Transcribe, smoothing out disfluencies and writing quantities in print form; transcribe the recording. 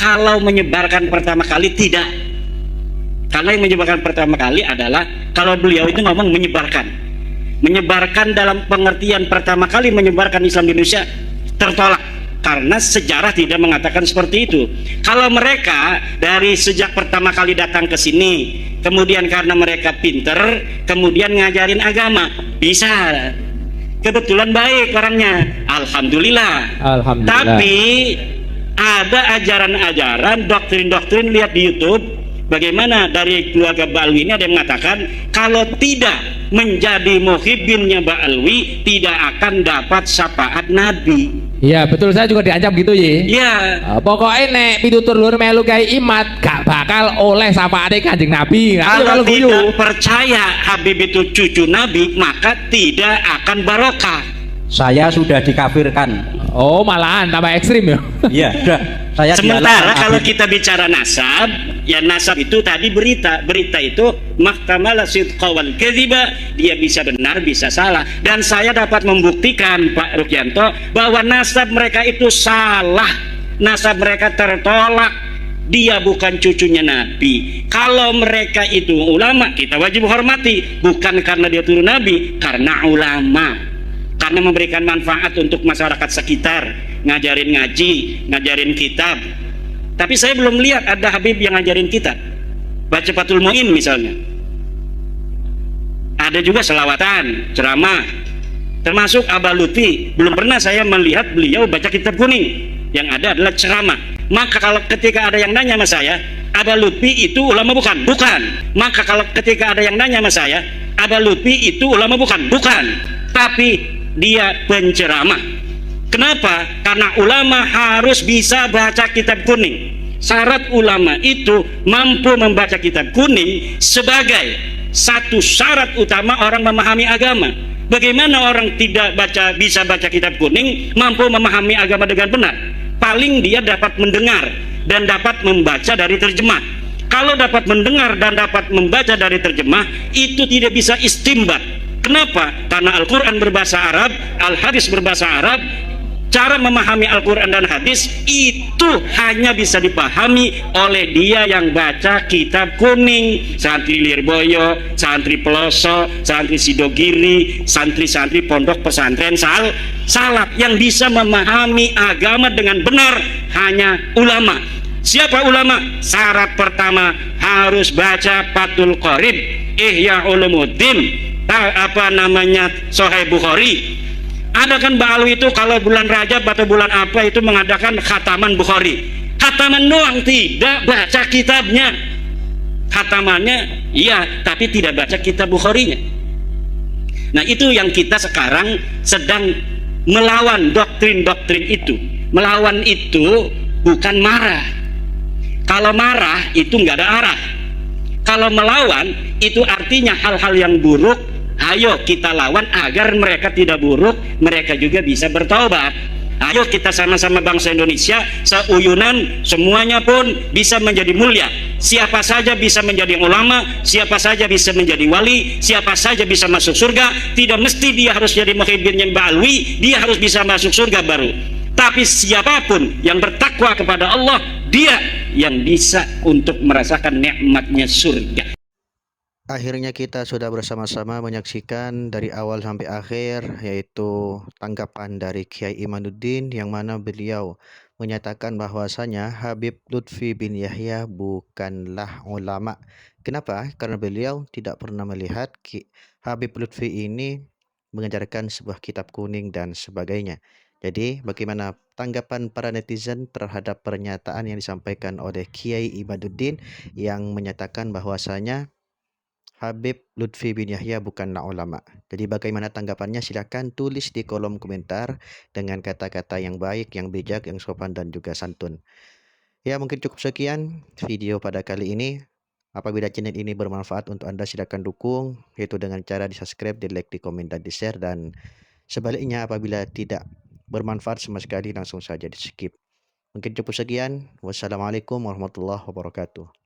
Kalau menyebarkan pertama kali tidak. Karena yang menyebarkan pertama kali adalah kalau beliau itu ngomong menyebarkan. Menyebarkan dalam pengertian pertama kali menyebarkan Islam di Indonesia tertolak. Karena sejarah tidak mengatakan seperti itu. Kalau mereka dari sejak pertama kali datang ke sini, kemudian karena mereka pinter, kemudian ngajarin agama, bisa. Kebetulan baik orangnya, alhamdulillah. Alhamdulillah. Tapi ada ajaran-ajaran, doktrin-doktrin, lihat di YouTube, bagaimana dari keluarga Ba'alwi ini ada yang mengatakan kalau tidak menjadi muhibbinnya Ba'alwi tidak akan dapat syafaat Nabi. Iya betul, saya juga diancam gitu ya. Iya. Pokoknya nek pitutur lur melu kayak imat gak bakal oleh syafaate Kanjeng Nabi. Kalau tidak percaya Habib itu cucu Nabi, maka tidak akan barokah. Saya sudah dikafirkan. Oh malahan tambah ekstrim ya. Iya, sudah. Saya Sementara kalau kita bicara nasab, ya nasab itu tadi berita itu mahtamala sidqa wal kadhiba, dia bisa benar bisa salah, dan saya dapat membuktikan Pak Rukyanto bahwa nasab mereka itu salah, nasab mereka tertolak, dia bukan cucunya Nabi. Kalau mereka itu ulama, kita wajib hormati, bukan karena dia turun Nabi, karena ulama, karena memberikan manfaat untuk masyarakat sekitar, ngajarin ngaji, ngajarin kitab. Tapi saya belum lihat ada Habib yang ngajarin kitab, baca Fathul Mu'in misalnya. Ada juga selawatan, ceramah, termasuk Abah Lutfi. Belum pernah saya melihat beliau baca kitab kuning. Yang ada adalah ceramah. Maka kalau ketika ada yang nanya sama saya, Abah Lutfi itu ulama bukan? Bukan. Maka kalau ketika ada yang nanya sama saya, Abah Lutfi itu ulama bukan? Bukan. Tapi dia penceramah. Kenapa? Karena ulama harus bisa baca kitab kuning. Syarat ulama itu mampu membaca kitab kuning sebagai satu syarat utama orang memahami agama. Bagaimana orang tidak bisa baca kitab kuning mampu memahami agama dengan benar? Paling dia dapat mendengar dan dapat membaca dari terjemah. Kalau dapat mendengar dan dapat membaca dari terjemah, itu tidak bisa istimbat. Kenapa? Karena Al-Quran berbahasa Arab, Al-Hadis berbahasa Arab. Cara memahami Al-Quran dan Hadis itu hanya bisa dipahami oleh dia yang baca kitab kuning. Santri Lirboyo, santri Peloso, santri Sidogiri, santri-santri pondok pesantren salaf. Yang bisa memahami agama dengan benar hanya ulama. Siapa ulama? Syarat pertama harus baca Fathul Qorib, Ihya Ulumuddin, Sahih Bukhari. Ada kan Ba'alwi itu kalau bulan Rajab atau bulan apa itu mengadakan khataman Bukhari. Khataman doang, tidak baca kitabnya. Khatamannya iya, tapi tidak baca kitab Bukharinya. Nah itu yang kita sekarang sedang melawan doktrin-doktrin itu. Melawan itu bukan marah. Kalau marah itu nggak ada arah. Kalau melawan itu artinya hal-hal yang buruk, ayo kita lawan agar mereka tidak buruk, mereka juga bisa bertaubat. Ayo kita sama-sama bangsa Indonesia seuyunan, semuanya pun bisa menjadi mulia. Siapa saja bisa menjadi ulama, siapa saja bisa menjadi wali, siapa saja bisa masuk surga. Tidak mesti dia harus jadi muhibbinnya Ba'alwi, dia harus bisa masuk surga baru. Tapi siapapun yang bertakwa kepada Allah, dia yang bisa untuk merasakan nikmatnya surga. Akhirnya kita sudah bersama-sama menyaksikan dari awal sampai akhir, yaitu tanggapan dari Kiai Imanuddin yang mana beliau menyatakan bahwasanya Habib Lutfi bin Yahya bukanlah ulama. Kenapa? Karena beliau tidak pernah melihat Habib Lutfi ini mengajarkan sebuah kitab kuning dan sebagainya. Jadi bagaimana tanggapan para netizen terhadap pernyataan yang disampaikan oleh Kiai Imanuddin yang menyatakan bahwasanya Habib Lutfi bin Yahya bukanlah ulama. Jadi bagaimana tanggapannya, silakan tulis di kolom komentar dengan kata-kata yang baik, yang bijak, yang sopan dan juga santun. Ya mungkin cukup sekian video pada kali ini. Apabila channel ini bermanfaat untuk Anda, silakan dukung, yaitu dengan cara di subscribe, di like, di komen, dan di share. Dan sebaliknya apabila tidak bermanfaat sama sekali langsung saja di skip. Mungkin cukup sekian. Wassalamualaikum warahmatullahi wabarakatuh.